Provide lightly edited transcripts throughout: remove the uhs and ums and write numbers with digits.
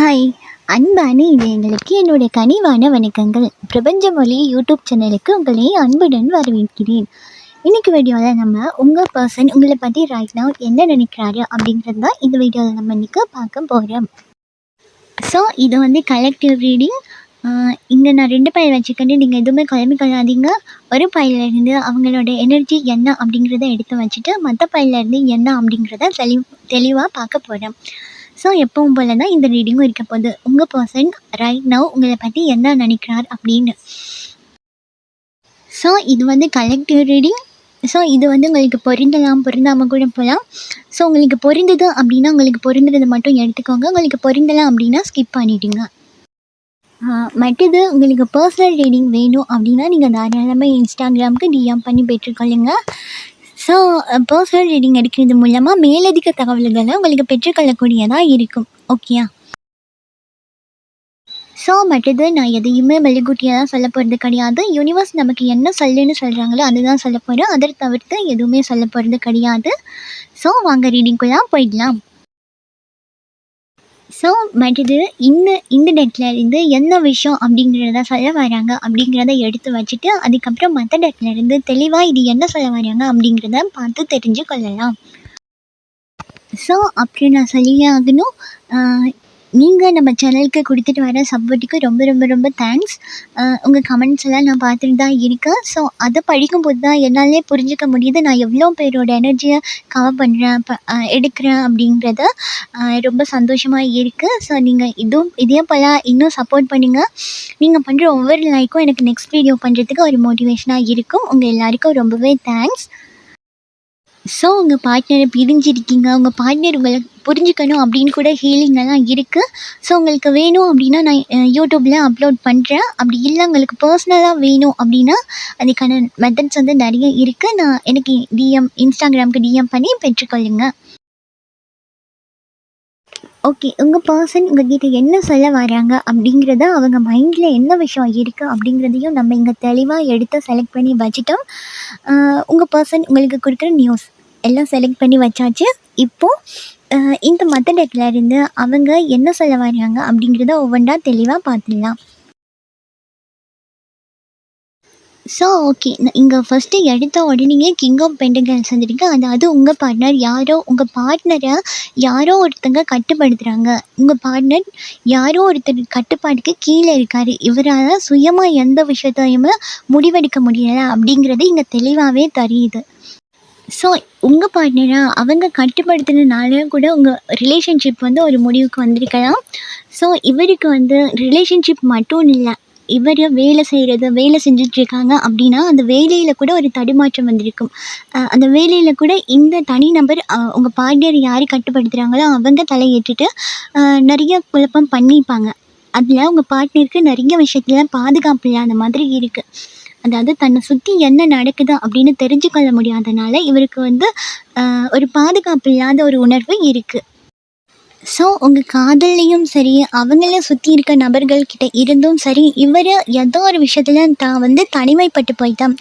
Hi! அன்பான இதயங்களுக்கு என்னுடைய கனிவான வணக்கங்கள். பிரபஞ்ச மொழி யூடியூப் சேனலுக்கு உங்களை அன்புடன் வரவேற்கிறேன். இன்னைக்கு வீடியோவில் நம்ம உங்கள் பர்சன் உங்களை பற்றி ரைட் நவ் என்ன நினைக்கிறாரு அப்படிங்கிறது தான் இந்த வீடியோவில் நம்ம இன்னைக்கு பார்க்க போகிறோம். ஸோ இது வந்து கலெக்டிவ் ரீடிங். இங்கே நான் 2 பைல் வச்சுக்கிட்டு நீங்கள் எதுவுமே கொள்ளாதீங்க. ஒரு பையிலேருந்து அவங்களோட எனர்ஜி என்ன அப்படிங்கிறத எடுத்து வச்சுட்டு மற்ற பையிலேருந்து என்ன அப்படிங்கிறத தெளிவாக பார்க்க போகிறோம். ஸோ எப்பவும் போல தான் இந்த ரீடிங்கும் இருக்க போகுது. உங்கள் பர்சன் ரைட் நவ் உங்களை பற்றி என்ன நினைக்கிறார் அப்படின்னு. ஸோ இது வந்து கலெக்டிவ் ரீடிங். ஸோ இது வந்து உங்களுக்கு பொருந்தலாம், பொருந்தாமல் கூட போகலாம். ஸோ உங்களுக்கு பொருந்தது அப்படின்னா உங்களுக்கு பொருந்துறது மட்டும் எடுத்துக்கோங்க. உங்களுக்கு பொருந்தலாம் அப்படின்னா ஸ்கிப் பண்ணிவிடுங்க. மற்றது உங்களுக்கு பர்சனல் ரீடிங் வேணும் அப்படின்னா நீங்கள் தாராளமாக இன்ஸ்டாகிராமுக்கு டிஎம் பண்ணி பெற்றுக்கொள்ளுங்க. ஸோ பர்சனல் ரீடிங் எடுக்கிறது மூலமாக மேலதிக தகவல்களை உங்களுக்கு பெற்றுக்கொள்ளக்கூடியதாக இருக்கும். ஓகேயா? ஸோ மற்றது நான் எதையுமே மெழுகுட்டியாக சொல்ல போகிறது கிடையாது. யூனிவர்ஸ் நமக்கு என்ன சொல்லுன்னு சொல்கிறாங்களோ அதுதான் சொல்ல போகிறேன். அதை தவிர்த்து எதுவுமே சொல்ல போகிறது கிடையாது. ஸோ வாங்க ரீடிங்குள்ளே போயிடலாம். ஸோ மற்றது இந்த டெக்லேருந்து என்ன விஷயம் அப்படிங்கிறத சொல்ல வராங்க அப்படிங்கிறத எடுத்து வச்சுட்டு அதுக்கப்புறம் மற்ற டெக்லேருந்து தெளிவாக இது என்ன சொல்ல வராங்க அப்படிங்கிறத பார்த்து தெரிஞ்சு கொள்ளலாம். ஸோ அப்படி நான் சொல்லியே ஆகணும். நீங்கள் நம்ம சேனலுக்கு கொடுத்துட்டு வர சப்போர்ட்டுக்கு ரொம்ப ரொம்ப ரொம்ப தேங்க்ஸ். உங்கள் கமெண்ட்ஸ் எல்லாம் நான் பார்த்துட்டு தான் இருக்கேன். ஸோ அதை படிக்கும்போது தான் என்னாலே புரிஞ்சிக்க முடியுது நான் எவ்வளோ பேரோட எனர்ஜியை கவர் பண்ணுறேன், எடுக்கிறேன் அப்படிங்கிறத. ரொம்ப சந்தோஷமாக இருக்குது. ஸோ நீங்கள் இதே போல் இன்னும் சப்போர்ட் பண்ணுங்கள். நீங்கள் பண்ணுற ஒவ்வொரு லைக்கும் எனக்கு நெக்ஸ்ட் வீடியோ பண்ணுறதுக்கு ஒரு மோட்டிவேஷனாக இருக்கும். உங்கள் எல்லாருக்கும் ரொம்பவே தேங்க்ஸ். ஸோ உங்கள் பார்ட்னரை பிரிஞ்சிருக்கீங்க, உங்கள் பார்ட்னர் உங்களை புரிஞ்சுக்கணும் அப்படின்னு கூட ஹீலிங்கெல்லாம் இருக்குது. ஸோ உங்களுக்கு வேணும் அப்படின்னா நான் யூடியூப்பில் அப்லோட் பண்ணுறேன். அப்படி இல்லை உங்களுக்கு பர்சனலாக வேணும் அப்படின்னா அதுக்கான மெத்தட்ஸ் வந்து நிறைய இருக்குது. நான் எனக்கு இன்ஸ்டாகிராமுக்கு டிஎம் பண்ணி பெற்றுக்கொள்ளுங்க. ஓகே, உங்கள் பர்சன் உங்கள்கிட்ட என்ன சொல்ல வராங்க அப்படிங்கிறத அவங்க மைண்டில் என்ன விஷயம் இருக்குது அப்படிங்கிறதையும் நம்ம இங்கே தெளிவாக எடுத்து செலக்ட் பண்ணி வச்சுட்டோம். உங்கள் பர்சன் உங்களுக்கு கொடுக்குற நியூஸ் எல்லாம் செலக்ட் பண்ணி வச்சாச்சு. இப்போது இந்த மற்ற டெக்லேருந்து அவங்க என்ன சொல்ல வராங்க அப்படிங்கிறத ஒவ்வொன்றா தெளிவாக பார்த்துடலாம். ஸோ ஓகே, இங்கே ஃபஸ்ட்டு எடுத்த உடனேயே கிங் ஆஃப் பென்டகல்ஸ் வந்துருக்கு. அதாவது உங்கள் பார்ட்னரை யாரோ ஒருத்தங்க கட்டுப்படுத்துகிறாங்க. உங்கள் பார்ட்னர் யாரோ ஒருத்தர் கட்டுப்பாட்டுக்கு கீழே இருக்கார். இவரால் சுயமாக எந்த விஷயத்தையுமே முடிவெடுக்க முடியலை அப்படிங்கிறது இங்கே தெளிவாகவே தெரியுது. ஸோ உங்கள் பார்ட்னரை அவங்க கட்டுப்படுத்தினால கூட உங்கள் ரிலேஷன்ஷிப் வந்து ஒரு முடிவுக்கு வந்திருக்கலாம். ஸோ இவருக்கு வந்து ரிலேஷன்ஷிப் மட்டும் இல்லை, இவர் வேலை செஞ்சிட்ருக்காங்க அப்படின்னா அந்த வேலையில் கூட ஒரு தடுமாற்றம் வந்திருக்கும். அந்த வேலையில் கூட இந்த தனிநபர் உங்கள் பார்ட்னர் யார் கட்டுப்படுத்துகிறாங்களோ அவங்க தலையேற்றுட்டு நிறைய குழப்பம் பண்ணிப்பாங்க. அதில் உங்கள் பார்ட்னருக்கு நிறைய விஷயத்தில் பாதுகாப்பு இல்லாத மாதிரி இருக்குது. அதாவது தன்னை சுற்றி என்ன நடக்குது அப்படின்னு தெரிஞ்சுக்கொள்ள முடியாதனால இவருக்கு வந்து ஒரு பாதுகாப்பு இல்லாத ஒரு உணர்வு இருக்குது. ஸோ உங்கள் காதல்லையும் சரி, அவங்கள சுற்றி இருக்க நபர்கள்கிட்ட இருந்தும் சரி, இவர் ஏதோ ஒரு விஷயத்தில் தான் வந்து தனிமைப்பட்டு போயிட்டான்.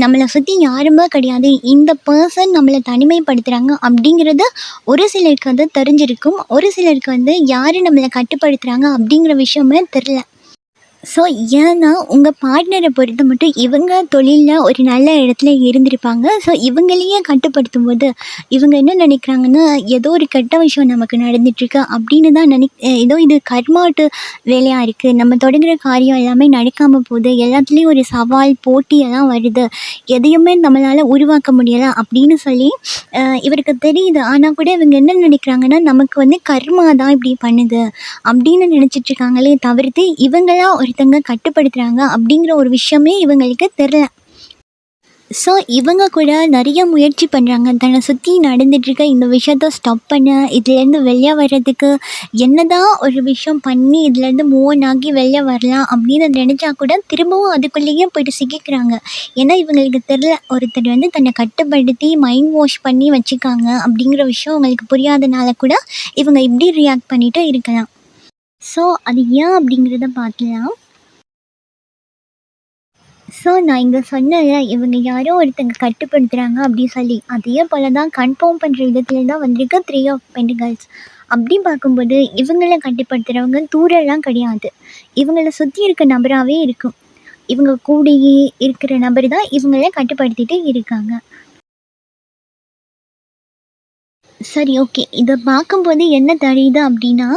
நம்மளை சுற்றி யாருமே கிடையாது, இந்த பர்சன் நம்மளை தனிமைப்படுத்துகிறாங்க அப்படிங்கிறது ஒரு சிலருக்கு வந்து தெரிஞ்சிருக்கும். ஒரு சிலருக்கு வந்து யார் நம்மளை கட்டுப்படுத்துகிறாங்க அப்படிங்கிற விஷயமே தெரில. ஸோ ஏன்னா உங்கள் பார்ட்னரை பொறுத்த மட்டும் இவங்க தொழிலில் ஒரு நல்ல இடத்துல இருந்திருப்பாங்க. ஸோ இவங்களையே கட்டுப்படுத்தும் போது இவங்க என்ன நினைக்கிறாங்கன்னா ஏதோ ஒரு கெட்ட விஷயம் நமக்கு நடந்துட்டுருக்கு அப்படின்னு தான் ஏதோ இது கர்மாட்டு வேலையாக இருக்குது, நம்ம தொடங்குகிற காரியம் எல்லாமே நடக்காமல் போகுது, எல்லாத்துலேயும் ஒரு சவால் போட்டி எல்லாம் வருது, எதையுமே நம்மளால் உருவாக்க முடியலை அப்படின்னு சொல்லி இவருக்கு தெரியுது. ஆனால் கூட இவங்க என்ன நினைக்கிறாங்கன்னா நமக்கு வந்து கர்மா தான் இப்படி பண்ணுது அப்படின்னு நினச்சிட்ருக்காங்களே தவிர்த்து இவங்களா ஒருத்தங்க கட்டுப்படுத்துகிறாங்க அப்படிங்கிற ஒரு விஷயமே இவங்களுக்கு தெரில. ஸோ இவங்க கூட நிறைய முயற்சி பண்ணுறாங்க தன்னை சுற்றி நடந்துகிட்ருக்க இந்த விஷயத்த ஸ்டாப் பண்ண, இதுலேருந்து வெளியே வர்றதுக்கு என்னதான் ஒரு விஷயம் பண்ணி இதுலேருந்து மூவ் ஆகி வெளியே வரலாம் அப்படின்னு நினச்சா கூட திரும்பவும் அதுக்குள்ளேயே போய்ட்டு சிக்கிக்கிறாங்க. ஏன்னா இவங்களுக்கு தெரில ஒருத்தர் வந்து தன்னை கட்டுப்படுத்தி மைண்ட் வாஷ் பண்ணி வச்சுக்காங்க அப்படிங்கிற விஷயம் அவங்களுக்கு புரியாதனால கூட இவங்க இப்படி ரியாக்ட் பண்ணிட்டு இருக்கலாம். ஸோ அது ஏன் அப்படிங்கிறத பார்க்கலாம். ஸோ நான் இங்கே சொன்னேன்ல இவங்க யாரோ ஒருத்தங்க கட்டுப்படுத்துகிறாங்க அப்படின்னு சொல்லி, அதே போல் தான் கன்ஃபார்ம் பண்ணுற விதத்துல தான் வந்திருக்கு 3 ஆஃப் பென்டகல்ஸ். அப்படி பார்க்கும்போது இவங்கள கட்டுப்படுத்துறவங்க தூரம்லாம் கிடையாது. இவங்கள சுத்தி இருக்க நபராவே இருக்கும். இவங்க கூடயே இருக்கிற நபர் தான் இவங்கள கட்டுப்படுத்திட்டு இருக்காங்க. சரி, ஓகே. இத பார்க்கும்போது என்ன தெரியுது அப்டின்னா,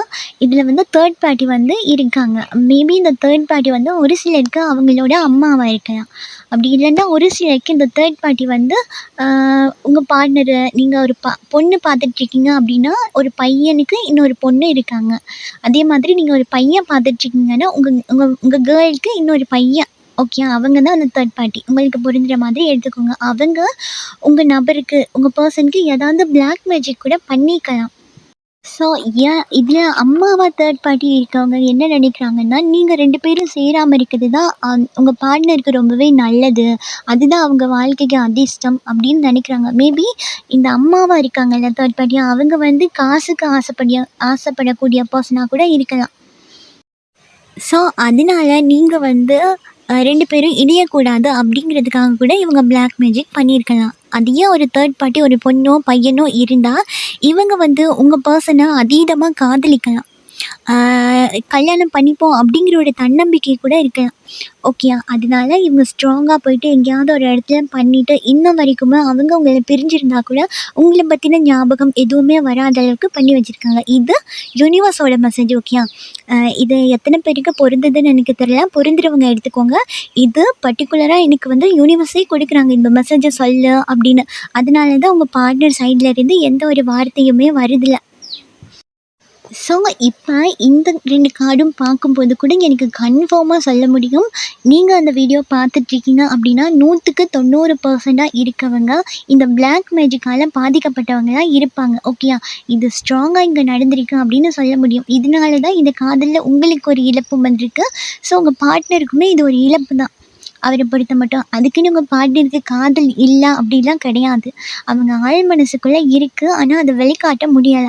இதில வந்து தேர்ட் பார்ட்டி வந்து இருக்காங்க. மேபி இந்த தேர்ட் பார்ட்டி வந்து ஒரு சிலருக்கு அவங்களோட அம்மாவா இருக்கலாம். அப்படி இல்லன்னா ஒரு சிலருக்கு இந்த தேர்ட் பார்ட்டி வந்து ஆ உங்க பார்ட்னரு நீங்க ஒரு பொண்ணு பார்த்துட்ருக்கீங்க அப்டின்னா, ஒரு பையனுக்கு இன்னொரு பொண்ணு இருக்காங்க. அதே மாதிரி நீங்க ஒரு பையன் பார்த்துட்ருக்கீங்கன்னா, உங்க உங்க உங்க கேர்ளுக்கு இன்னொரு பையன். ஓகே. அவங்க தான் அந்த தேர்ட் பார்ட்டி. உங்களுக்கு புரிஞ்சுற மாதிரி எடுத்துக்கோங்க. அவங்க உங்க நபருக்கு, உங்க பெர்சனுக்கு ஏதாவது பிளாக் மேஜிக் கூட பண்ணிக்கலாம். ஸோ, ஏன் இதில அம்மாவா தேர்ட் பார்ட்டி இருக்கவங்க என்ன நினைக்கிறாங்கன்னா, நீங்க 2 பேரும் சேராம இருக்கிறது தான் உங்க பார்ட்னருக்கு ரொம்பவே நல்லது. அதுதான் அவங்க வாழ்க்கைக்கு அதிர்ஷ்டம் அப்படின்னு நினைக்கிறாங்க. மேபி இந்த அம்மாவா இருக்காங்கல்ல தேர்ட் பார்ட்டியா, அவங்க வந்து காசுக்கு ஆசைப்படக்கூடிய பெர்சனா கூட இருக்கலாம். ஸோ, அதனால நீங்க வந்து 2 பேரும் இணையக்கூடாது அப்படிங்கிறதுக்காக கூட இவங்க பிளாக் மேஜிக் பண்ணியிருக்கலாம். அது ஏன் ஒரு தேர்ட் பார்ட்டி ஒரு பொண்ணோ, பையனோ இருந்தா, இவங்க வந்து உங்க பெர்சன அதீதமா காதலிக்கலாம். ஆ கல்யாணம் பண்ணிப்போம் அப்படிங்கிற ஒரு தன்னம்பிக்கை கூட இருக்கலாம். ஓகேயா? அதனால இவங்க ஸ்ட்ராங்கா போயிட்டு எங்கேயாவது ஒரு இடத்துல பண்ணிட்டு, இன்ன வரைக்குமே அவங்க உங்கள பிரிஞ்சிருந்தா கூட, உங்கள பத்தின ஞாபகம் எதுவுமே வராத அளவுக்கு பண்ணி வச்சிருக்காங்க. இது யூனிவர்ஸோட மெசேஜ். ஓகேயா? இது எத்தன பேருக்கு பொருந்துதுன்னு எனக்கு தெரியல. பொருந்துறவங்க எடுத்துக்கோங்க. இது பர்ட்டிகுலரா எனக்கு வந்து யூனிவர்ஸே குடுக்குறாங்க, இந்த மெசேஜ சொல்லு அப்படின்னு. அதனால தான் உங்க பார்ட்னர் சைட்ல இருந்து எந்த ஒரு வார்த்தையுமே வருதில்ல. ஸோ, இப்ப இந்த 2 கார்டும் பார்க்கும்போது கூட எனக்கு கன்ஃபார்மா சொல்ல முடியும். நீங்க அந்த வீடியோ பார்த்துட்ருக்கீங்க அப்படின்னா, 100க்கு 90% இருக்கவங்க இந்த பிளாக் மேஜிக்கால பாதிக்கப்பட்டவங்க தான் இருப்பாங்க. ஓகேயா? இது ஸ்ட்ராங்கா இங்க நடந்திருக்கு அப்படின்னு சொல்ல முடியும். இதனால தான் இந்த காதல்ல உங்களுக்கு ஒரு இழப்பு வந்திருக்கு. ஸோ, உங்க பார்ட்னருக்குமே இது ஒரு இழப்பு தான். அவர பொறுத்த மட்டும். அதுக்குன்னு உங்க பார்ட்னருக்கு காதல் இல்ல அப்படிலாம் கிடையாது. அவங்க ஆழ் மனசுக்குள்ள இருக்கு. ஆனா, அத வெளிக்காட்ட முடியல.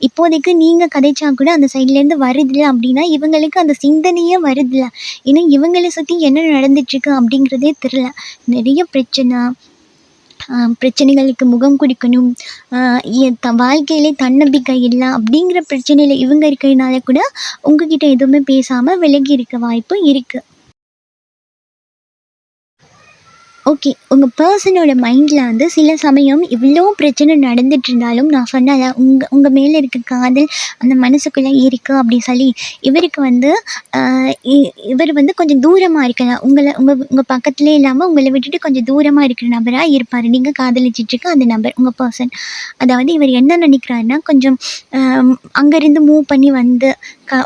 இப்போதைக்கு நீங்க கதைச்சா கூட அந்த சைட்லேருந்து வருதுல்ல அப்படின்னா, இவங்களுக்கு அந்த சிந்தனையே வருதுல்ல. ஏன்னா, இவங்கள சுத்தி என்ன நடந்துட்டுருக்கு அப்படிங்கிறதே தெரியல. நிறைய பிரச்சனை, பிரச்சனைகளுக்கு முகம் குடுக்கணும், அ வாழ்க்கையிலே தன்னம்பிக்கை இல்ல அப்படிங்கிற பிரச்சனையில இவங்க இருக்கிறதுனால கூட, உங்ககிட்ட எதுவுமே பேசாம விலகி இருக்க வாய்ப்பு இருக்கு. ஓகே. உங்க பெர்சனோட மைண்ட்ல வந்து சில சமயம் இவ்ளோ பிரச்சனை நடந்துட்டு இருந்தாலும், நான் சொன்னேன்ல உங்க உங்க மேல இருக்க காதல் அந்த மனசுக்குள்ள இருக்கு அப்படி சொல்லி, இவருக்கு வந்து அ இ இவர் வந்து கொஞ்சம் தூரமா இருக்கலாம். உங்க உங்க பக்கத்திலே இல்லாம உங்கள விட்டுட்டு கொஞ்சம் தூரமா இருக்கிற நபரா இருப்பாரு. நீங்க காதலிச்சிட்டு இருக்க அந்த நபர், உங்க பெர்சன். அதாவது இவர் என்ன நினைக்கிறாருன்னா, கொஞ்சம் அ அங்கேருந்து மூவ் பண்ணி வந்து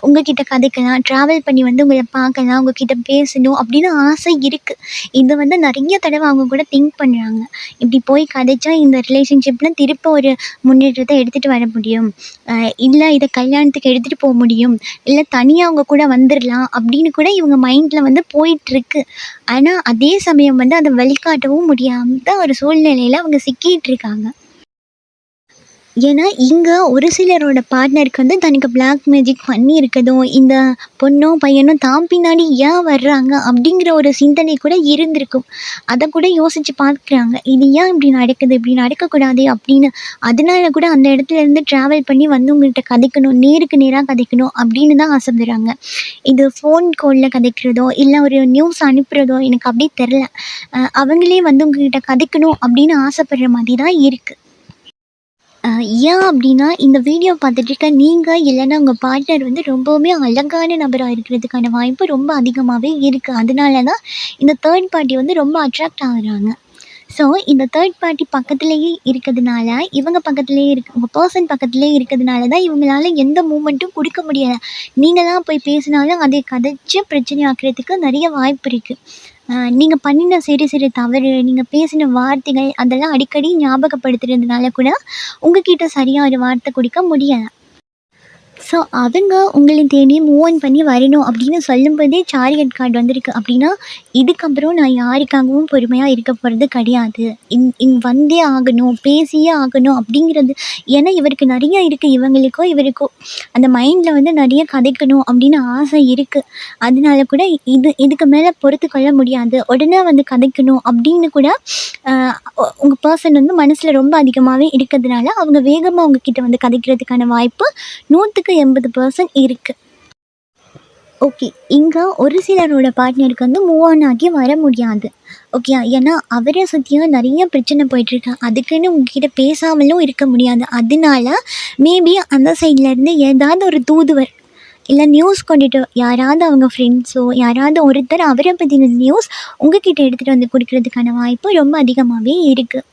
உங்ககிட்ட கதைக்கலாம், ட்ராவல் பண்ணி வந்து உங்கள பார்க்கலாம், உங்ககிட்ட பேசணும் அப்படின்னு ஆசை இருக்கு. இது வந்து நெறைய தடவ அவங்க கூட திங்க் பண்றாங்க. இப்படி போய் கதைச்சா இந்த ரிலேஷன்ஷிப்ல திருப்ப ஒரு முன்னேற்றத்த எடுத்துட்டு வர முடியும். அ இல்ல இத கல்யாணத்துக்கு எடுத்துட்டு போ முடியும். இல்ல தனியா அவங்க கூட வந்துரலாம் அப்படின்னு கூட இவங்க மைண்ட்ல வந்து போயிட்டுருக்கு. ஆனா, அதே சமயம் வந்து அத வெளிக்காட்டவும் முடியாத ஒரு சூழ்நிலையில அவங்க சிக்கிட்டு இருக்காங்க. ஏன்னா, இங்க ஒரு சிலரோட பார்ட்னருக்கு வந்து தனக்கு பிளாக் மேஜிக் பண்ணியிருக்கதும், இந்த பொண்ணோ, பையனோ தான் பின்னாடி ஏன் வர்றாங்க? அப்படிங்கிற ஒரு சிந்தனை கூட இருந்திருக்கும். அத கூட யோசிச்சு பார்க்குறாங்க. இது ஏன் இப்படி நடக்குது? இப்படி நடக்கக்கூடாதே அப்படின்னு. அதனால கூட அந்த இடத்துல இருந்து ட்ராவல் பண்ணி வந்து உங்கள்ட்ட கதைக்கணும், நேருக்கு நேரா கதைக்கணும் அப்படின்னு தான் ஆசைப்படுறாங்க. இது ஃபோன் கால்ல கதைக்கிறதோ, இல்ல ஒரு நியூஸ் அனுப்புறதோ எனக்கு அப்படி தெரில. அவங்களே வந்து உங்ககிட்ட கதைக்கணும் அப்படின்னு ஆசைப்படுற மாதிரி தான் இருக்கு. அ ஏன் அப்டின்னா, இந்த வீடியோ பார்த்துட்டுருக்க நீங்க இல்லன்னா உங்க பார்ட்னர் வந்து ரொம்பவுமே அழகான நபரா இருக்கிறதுக்கான வாய்ப்பு ரொம்ப அதிகமாவே இருக்கு. அதனால தான் இந்த தேர்ட் பார்ட்டி வந்து ரொம்ப அட்ராக்ட் ஆகுறாங்க. ஸோ, இந்த தேர்ட் பார்ட்டி பக்கத்திலேயே இருக்கிறதுனால, இவங்க பக்கத்திலேயே உங்க பெர்சன் பக்கத்திலேயே இருக்கிறதுனால தான் இவங்களால எந்த மூவ்மெண்ட்டும் குடுக்க முடியல. நீங்களா போய் பேசினாலும் அதை கதைச்சு பிரச்சனை ஆக்குறதுக்கு நெறைய வாய்ப்பு இருக்கு. நீங்க பண்ணின சிறு சிறு தவறு, நீங்க பேசின வார்த்தைகள் அதெல்லாம் அடிக்கடி ஞாபகப்படுத்துறதுனால கூட, உங்ககிட்ட சரியா ஒரு வார்த்தை குடுக்க முடியல. ஸோ அவங்க உங்களை தேடி மூவ் ஆன் பண்ணி வரணும் அப்படின்னு சொல்லும்போதே சாரியட் கார்டு வந்திருக்கு அப்படின்னா, இதுக்கப்புறம் நான் யாருக்காகவும் பொறுமையாக இருக்க போகிறது கிடையாது. வந்தே ஆகணும், பேசியே ஆகணும் அப்படிங்கிறது. ஏன்னா இவருக்கு நிறைய இருக்குது, இவருக்கோ அந்த மைண்டில் வந்து நிறைய கதைக்கணும் அப்படின்னு ஆசை இருக்குது. அதனால கூட இதுக்கு மேலே பொறுத்து கொள்ள முடியாது, உடனே வந்து கதைக்கணும் அப்படின்னு கூட உங்கள் பர்சன் வந்து மனசில் ரொம்ப அதிகமாகவே இருக்கிறதுனால அவங்க வேகமாக உங்ககிட்ட வந்து கதைக்கிறதுக்கான வாய்ப்பு 100% இருக்குது. ஓகே. இங்கே ஒரு சிலரோட பார்ட்னருக்கு வந்து மூவ் ஆன் ஆகி வர முடியாது. ஓகே. ஏன்னா அவரை சுற்றியும் நிறைய பிரச்சனை போயிட்டுருக்கு. அதுக்குன்னு உங்ககிட்ட பேசாமலும் இருக்க முடியாது. அதனால மேபி அந்த சைட்லேருந்து ஏதாவது ஒரு தூதுவர் இல்லை நியூஸ் கொண்டுட்டு யாராவது அவங்க ஃப்ரெண்ட்ஸோ யாராவது ஒருத்தர் அவரை பற்றின நியூஸ் உங்ககிட்ட எடுத்துகிட்டு வந்து கொடுக்கறதுக்கான வாய்ப்பு ரொம்ப அதிகமாகவே இருக்குது.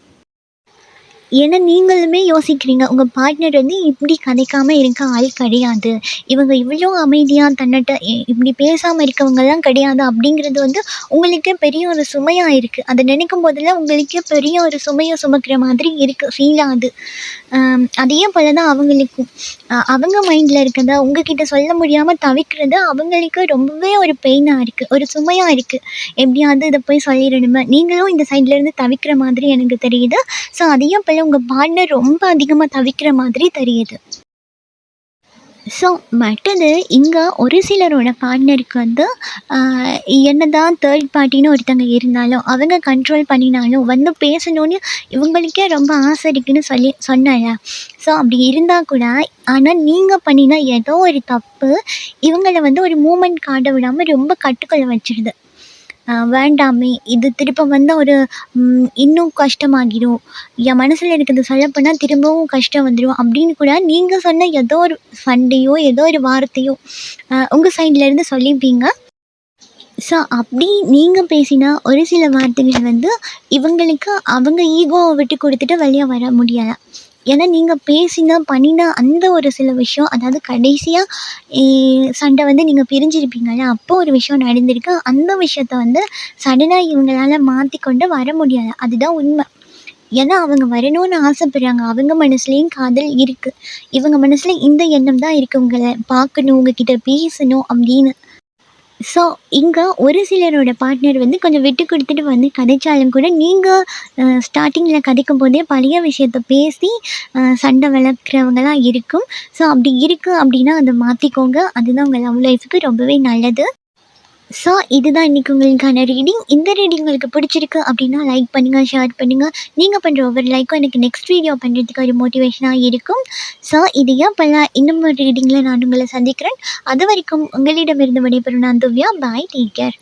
ஏன்னா நீங்களுமே யோசிக்கிறீங்க, உங்கள் பார்ட்னர் வந்து இப்படி கதைக்காமல் இருக்க ஆள் கிடையாது, இவங்க இவ்வளோ அமைதியாக தன்னிட்ட இப்படி பேசாமல் இருக்கவங்கலாம் கிடையாது அப்படிங்கிறது வந்து உங்களுக்கே பெரிய ஒரு சுமையாக இருக்குது. அதை நினைக்கும் போதெல்லாம் உங்களுக்கே பெரிய ஒரு சுமையை சுமக்கிற மாதிரி இருக்குது, ஃபீல் ஆகுது. அதே போல் தான் அவங்களுக்கும் அவங்க மைண்டில் இருக்கிறத உங்ககிட்ட சொல்ல முடியாமல் தவிக்கிறது அவங்களுக்கு ரொம்பவே ஒரு பெயினாக இருக்குது, ஒரு சுமையாக இருக்குது. எப்படியாவது இதை போய் சொல்லிடணுமே, நீங்களும் இந்த சைட்லேருந்து தவிக்கிற மாதிரி எனக்கு தெரியுது. ஸோ அதையும் போல் உங்கள் பார்ட்னர் ரொம்ப அதிகமாக தவிக்கிற மாதிரி தெரியுது. ஸோ மற்றது இங்கே ஒரு சிலரோட பார்ட்னருக்கு வந்து என்னதான் தேர்ட் பார்ட்டின்னு ஒருத்தங்க இருந்தாலும் அவங்க கண்ட்ரோல் பண்ணினாலும் வந்து பேசணுன்னு இவங்களுக்கே ரொம்ப ஆசை இருக்குன்னு சொன்னாங்க. ஸோ அப்படி இருந்தால் கூட ஆனால் நீங்கள் பண்ணினா ஏதோ ஒரு தப்பு இவங்களை வந்து ஒரு மூமெண்ட் காட்ட விடாமல் ரொம்ப கட்டுக்குள்ள வச்சிடுது. வேண்டாமே, இது திரும்ப வந்தால் ஒரு இன்னும் கஷ்டமாகிடும், என் மனசில் இருக்கிறது சொல்லப்போனால் திரும்பவும் கஷ்டம் வந்துடும் அப்படின்னு கூட நீங்கள் சொன்ன ஏதோ ஒரு சண்டையோ ஏதோ ஒரு வார்த்தையோ உங்கள் சைட்லேருந்து சொல்லியிருப்பீங்க. ஸோ அப்படி நீங்கள் பேசினா ஒரு சில வார்த்தைகள் வந்து இவங்களுக்கு அவங்க ஈகோவை விட்டு கொடுத்துட்டு வெளியே வர முடியலை. ஏன்னா நீங்கள் பேசின பண்ணின அந்த ஒரு சில விஷயம், அதாவது கடைசியாக சண்டை வந்து நீங்கள் பிரிஞ்சிருப்பீங்கள்ல, அப்போ ஒரு விஷயம் நடந்திருக்கு. அந்த விஷயத்த வந்து சடனாக இவங்களால் மாற்றி கொண்டு வர முடியாது, அதுதான் உண்மை. ஏன்னா அவங்க வரணும்னு ஆசைப்படுறாங்க, அவங்க மனசுலேயும் காதல் இருக்குது, இவங்க மனசில் இந்த எண்ணம் தான் இருக்குது, உங்களை பார்க்கணும், உங்ககிட்ட பேசணும் அப்படின்னு. ஸோ இங்கே ஒரு சிலரோட பார்ட்னர் வந்து கொஞ்சம் விட்டு கொடுத்துட்டு வந்து கதைச்சாலும் கூட நீங்கள் ஸ்டார்டிங்கில் கதைக்கும் போதே பழைய விஷயத்த பேசி சண்டை வளர்க்குறவங்களாம் இருக்கும். ஸோ அப்படி இருக்குது அப்படின்னா அதை மாற்றிக்கோங்க, அதுதான் உங்கள் லவ் லைஃபுக்கு ரொம்பவே நல்லது. ஸோ இதுதான் இன்றைக்கி உங்களுக்கான ரீடிங். இந்த ரீடிங் உங்களுக்கு பிடிச்சிருக்கு அப்படின்னா லைக் பண்ணுங்கள், ஷேர் பண்ணுங்கள். நீங்கள் பண்ணுற ஒவ்வொரு லைக்கும் எனக்கு நெக்ஸ்ட் வீடியோ பண்ணுறதுக்கு ஒரு மோட்டிவேஷனாக இருக்கும். ஸோ இது ஏன் பல இன்னும் ஒரு ரீடிங்கில் நான் உங்களை சந்திக்கிறேன். அது வரைக்கும் உங்களிடமிருந்து விடைபெறும் நான் திவ்யா. பாய், டேக் கேர்.